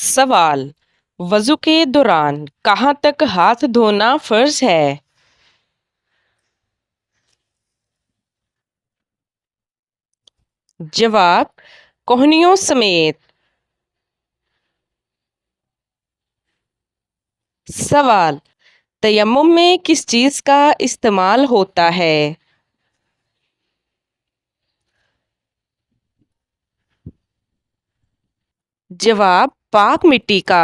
سوال: وضو کے دوران کہاں تک ہاتھ دھونا فرض ہے؟ جواب: کوہنیوں سمیت۔ سوال: تیمم میں کس چیز کا استعمال ہوتا ہے؟ جواب: پاک مٹی کا۔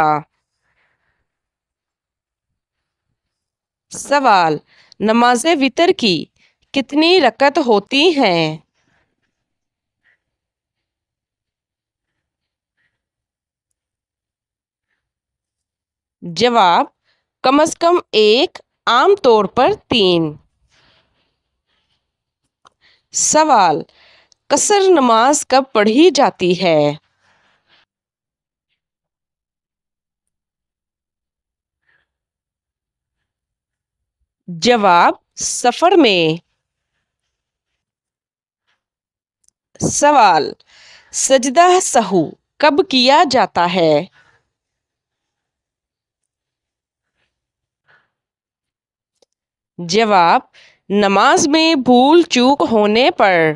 سوال: نماز وتر کی کتنی رکعت ہوتی ہیں؟ جواب: کم از کم ایک، عام طور پر 3۔ سوال: قصر نماز کب پڑھی جاتی ہے؟ جواب: سفر میں۔ سوال: سجدہ سہو کب کیا جاتا ہے؟ جواب: نماز میں بھول چوک ہونے پر۔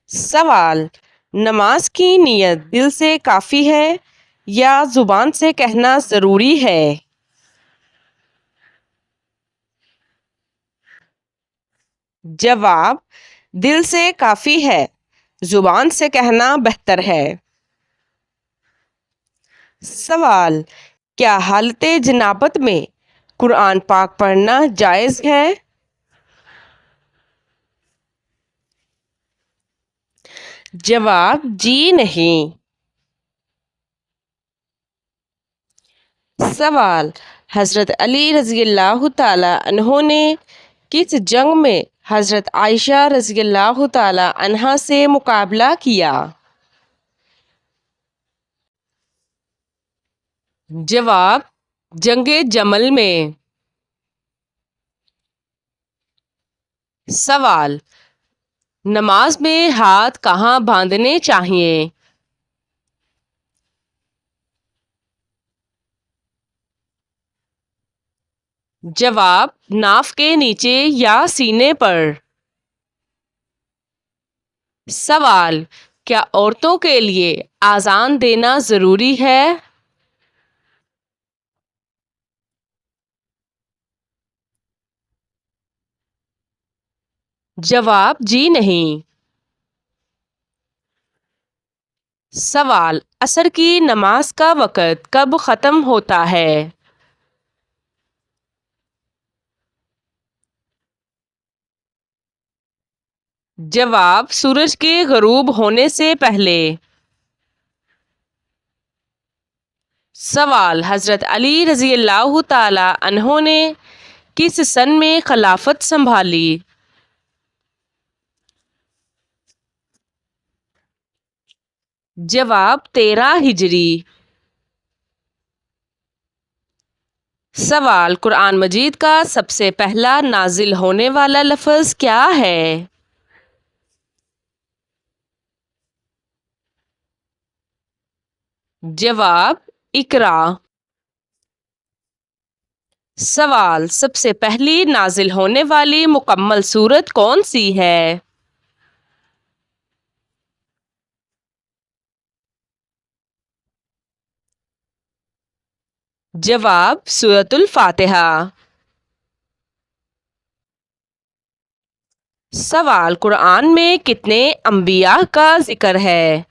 سوال: نماز کی نیت دل سے کافی ہے یا زبان سے کہنا ضروری ہے؟ جواب: دل سے کافی ہے، زبان سے کہنا بہتر ہے۔ سوال: کیا حالت جنابت میں قرآن پاک پڑھنا جائز ہے؟ جواب: جی نہیں۔ سوال: حضرت علی رضی اللہ تعالی عنہ نے کس جنگ میں حضرت عائشہ رضی اللہ تعالی عنہا سے مقابلہ کیا؟ جواب: جنگ جمل میں۔ سوال: نماز میں ہاتھ کہاں باندھنے چاہیے؟ جواب: ناف کے نیچے یا سینے پر۔ سوال: کیا عورتوں کے لیے اذان دینا ضروری ہے؟ جواب: جی نہیں۔ سوال: عصر کی نماز کا وقت کب ختم ہوتا ہے؟ جواب: سورج کے غروب ہونے سے پہلے۔ سوال: حضرت علی رضی اللہ تعالی عنہ نے کس سن میں خلافت سنبھالی؟ جواب: 13 ہجری۔ سوال: قرآن مجید کا سب سے پہلا نازل ہونے والا لفظ کیا ہے؟ جواب: اقرا۔ سوال: سب سے پہلی نازل ہونے والی مکمل سورت کون سی ہے؟ جواب: سورۃ الفاتحہ۔ سوال: قرآن میں کتنے انبیاء کا ذکر ہے؟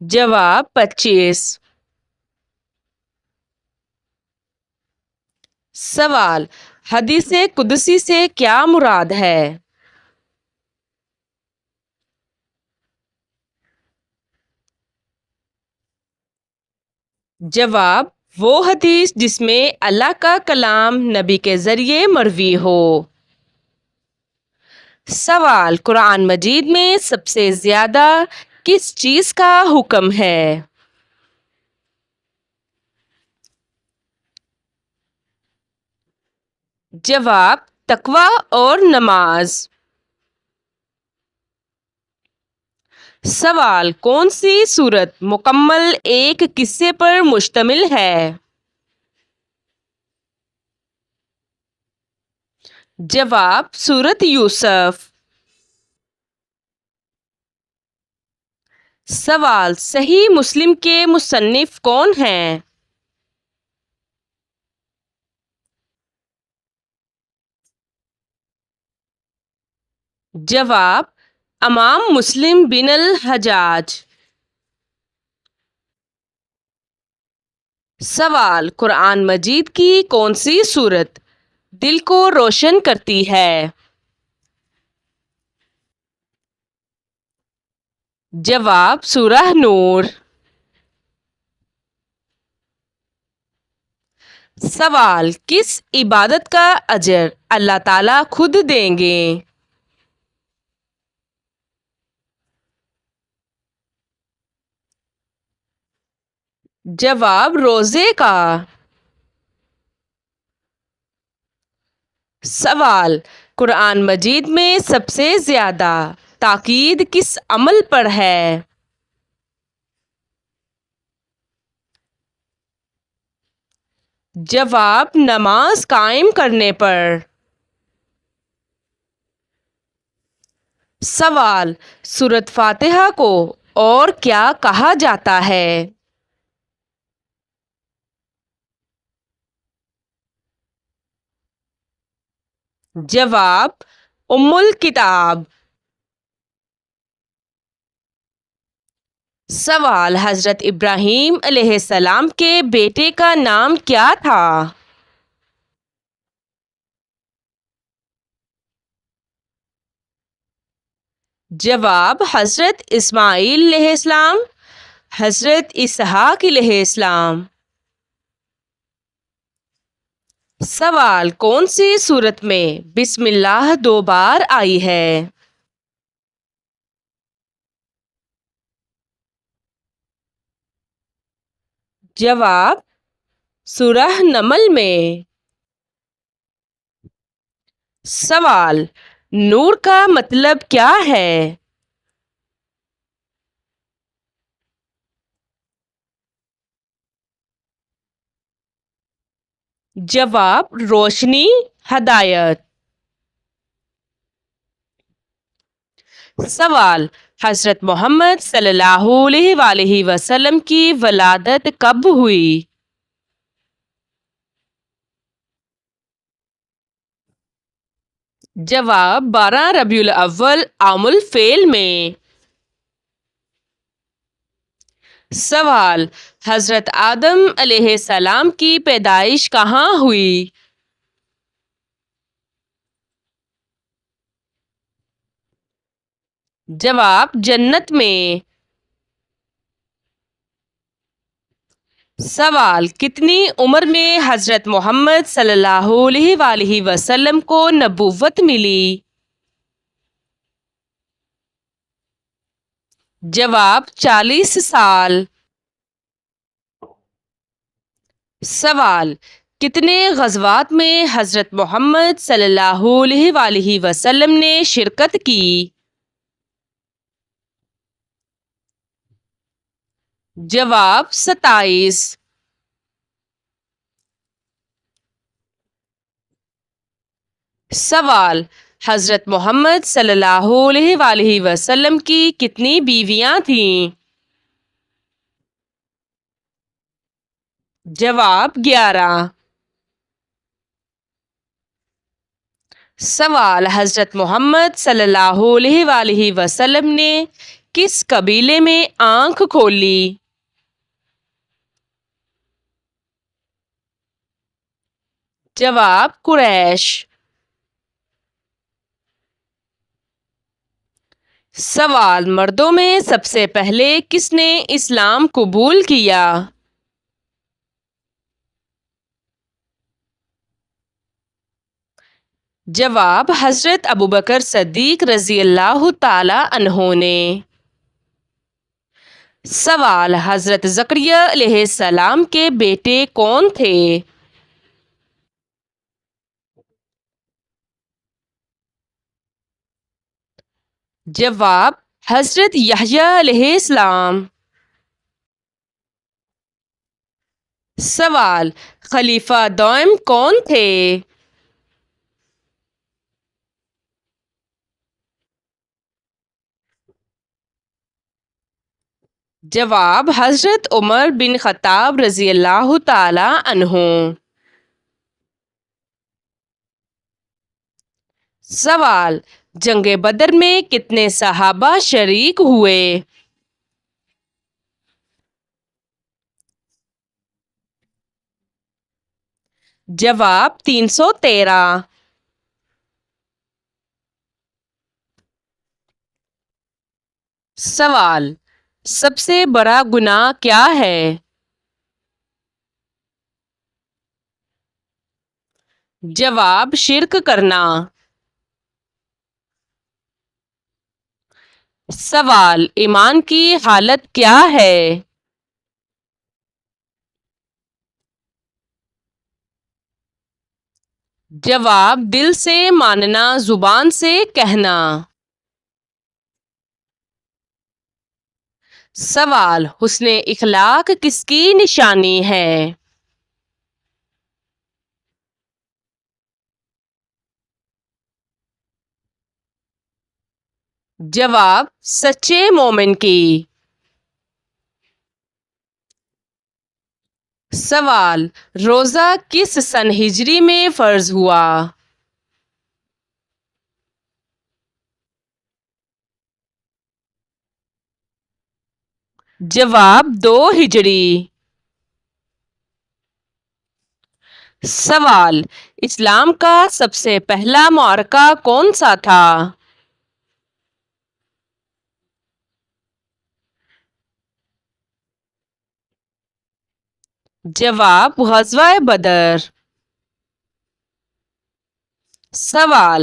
جواب: 25۔ سوال: حدیث قدسی سے کیا مراد ہے؟ جواب: وہ حدیث جس میں اللہ کا کلام نبی کے ذریعے مروی ہو۔ سوال: قرآن مجید میں سب سے زیادہ کس چیز کا حکم ہے؟ جواب: تقوی اور نماز۔ سوال، کون سی سورت مکمل ایک قصے پر مشتمل ہے؟ جواب، سورت یوسف۔ سوال، صحیح مسلم کے مصنف کون ہیں؟ جواب، امام مسلم بن الحجاج۔ سوال، قرآن مجید کی کون سی سورت دل کو روشن کرتی ہے؟ جواب، سورہ نور۔ سوال، کس عبادت کا اجر اللہ تعالیٰ خود دیں گے؟ جواب، روزے کا۔ سوال، قرآن مجید میں سب سے زیادہ تاکید کس عمل پر ہے؟ جواب، نماز قائم کرنے پر۔ سوال، سورۃ فاتحہ کو اور کیا کہا جاتا ہے؟ جواب، ام الکتاب۔ سوال، حضرت ابراہیم علیہ السلام کے بیٹے کا نام کیا تھا؟ جواب، حضرت اسماعیل علیہ السلام، حضرت اسحاق علیہ السلام۔ سوال، کون سی سورت میں بسم اللہ 2 بار آئی ہے؟ جواب، سورہ نمل میں۔ سوال، نور کا مطلب کیا ہے؟ جواب، روشنی، ہدایت۔ سوال، حضرت محمد صلی اللہ علیہ وآلہ وسلم کی ولادت کب ہوئی؟ جواب، 12 ربیع الاول عام الفیل میں۔ سوال، حضرت آدم علیہ السلام کی پیدائش کہاں ہوئی؟ جواب، جنت میں۔ سوال، کتنی عمر میں حضرت محمد صلی اللہ علیہ وآلہ وسلم کو نبوت ملی؟ جواب، 40 سال۔ سوال، کتنے غزوات میں حضرت محمد صلی اللہ علیہ وآلہ وسلم نے شرکت کی؟ جواب، 27۔ سوال، حضرت محمد صلی اللہ علیہ وآلہ وسلم کی کتنی بیویاں تھیں؟ جواب، 11۔ سوال، حضرت محمد صلی اللہ علیہ وآلہ وسلم نے کس قبیلے میں آنکھ کھولی؟ جواب، قریش۔ سوال، مردوں میں سب سے پہلے کس نے اسلام قبول کیا؟ جواب، حضرت ابوبکر صدیق رضی اللہ تعالی عنہ نے۔ سوال، حضرت زکریا علیہ السلام کے بیٹے کون تھے؟ جواب: حضرت یحییٰ علیہ السلام۔ سوال: خلیفہ دوئم کون تھے؟ جواب: حضرت عمر بن خطاب رضی اللہ تعالی عنہ۔ سوال: جنگ بدر میں کتنے صحابہ شریک ہوئے؟ جواب: 313۔ سوال: سب سے بڑا گناہ کیا ہے؟ جواب: شرک کرنا۔ سوال: ایمان کی حالت کیا ہے؟ جواب: دل سے ماننا، زبان سے کہنا۔ سوال: حسن اخلاق کس کی نشانی ہے؟ جواب: سچے مومن کی۔ سوال: روزہ کس سن ہجری میں فرض ہوا؟ جواب: 2 ہجری۔ سوال: اسلام کا سب سے پہلا معرکہ کون سا تھا؟ جواب: غزوہ بدر۔ سوال: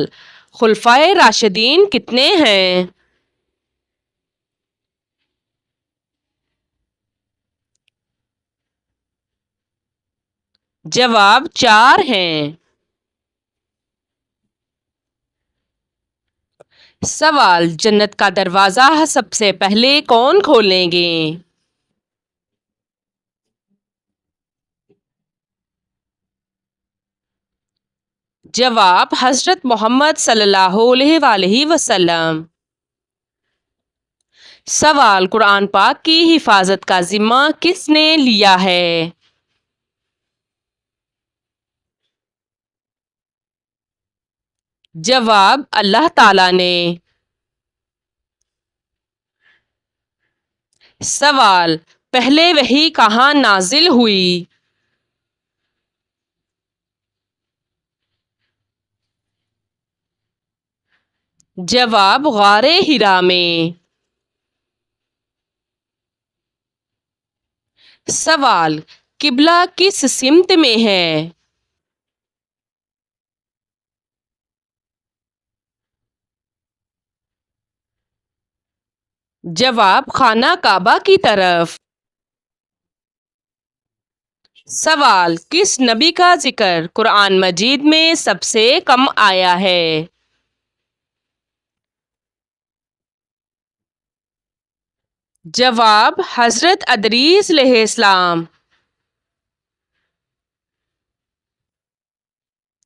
خلفائے راشدین کتنے ہیں؟ جواب: 4 ہیں۔ سوال: جنت کا دروازہ سب سے پہلے کون کھولیں گے؟ جواب: حضرت محمد صلی اللہ علیہ وآلہ وسلم۔ سوال: قرآن پاک کی حفاظت کا ذمہ کس نے لیا ہے؟ جواب: اللہ تعالی نے۔ سوال: پہلے وحی کہاں نازل ہوئی؟ جواب: غار حرا میں۔ سوال: قبلہ کس سمت میں ہے؟ جواب: خانہ کعبہ کی طرف۔ سوال: کس نبی کا ذکر قرآن مجید میں سب سے کم آیا ہے؟ جواب: حضرت ادریس علیہ السلام۔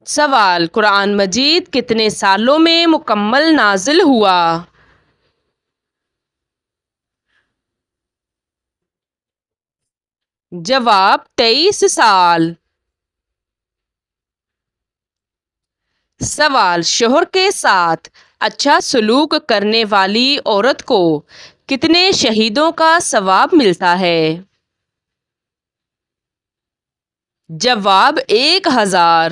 سوال: قرآن مجید کتنے سالوں میں مکمل نازل ہوا؟ جواب: 23 سال۔ سوال: شوہر کے ساتھ اچھا سلوک کرنے والی عورت کو کتنے شہیدوں کا ثواب ملتا ہے؟ جواب: 1000۔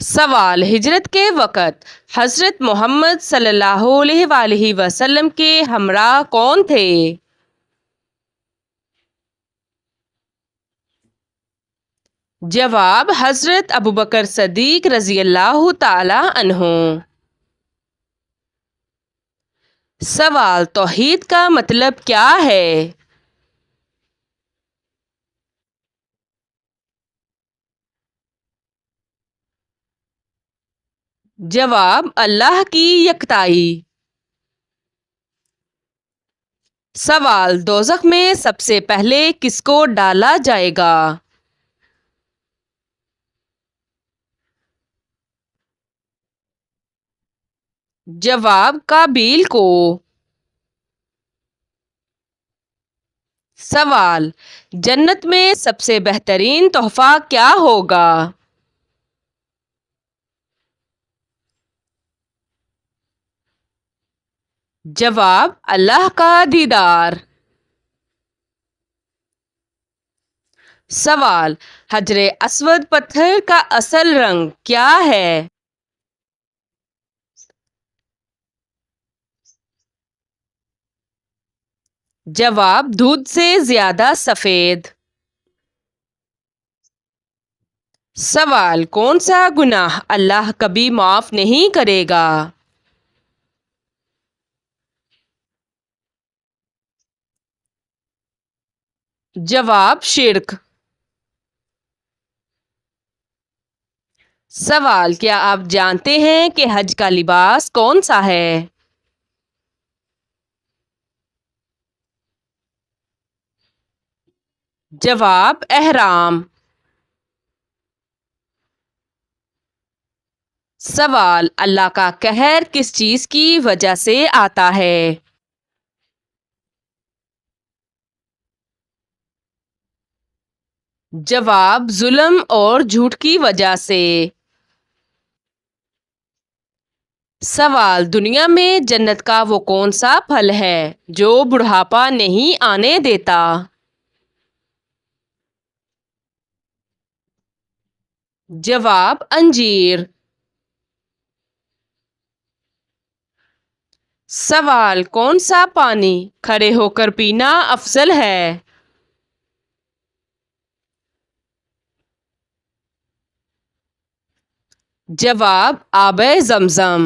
سوال: ہجرت کے وقت حضرت محمد صلی اللہ علیہ وآلہ وسلم کے ہمراہ کون تھے؟ جواب: حضرت ابوبکر صدیق رضی اللہ تعالی عنہ۔ سوال: توحید کا مطلب کیا ہے؟ جواب: اللہ کی یکتائی۔ سوال: دوزخ میں سب سے پہلے کس کو ڈالا جائے گا؟ جواب: قابیل کو۔ سوال: جنت میں سب سے بہترین تحفہ کیا ہوگا؟ جواب: اللہ کا دیدار۔ سوال: حجر اسود پتھر کا اصل رنگ کیا ہے؟ جواب: دودھ سے زیادہ سفید۔ سوال: کون سا گناہ اللہ کبھی معاف نہیں کرے گا؟ جواب: شرک۔ سوال: کیا آپ جانتے ہیں کہ حج کا لباس کون سا ہے؟ جواب: احرام۔ سوال: اللہ کا قہر کس چیز کی وجہ سے آتا ہے؟ جواب: ظلم اور جھوٹ کی وجہ سے۔ سوال: دنیا میں جنت کا وہ کون سا پھل ہے جو بڑھاپا نہیں آنے دیتا؟ جواب: انجیر۔ سوال: کون سا پانی کھڑے ہو کر پینا افضل ہے؟ جواب: آب زمزم۔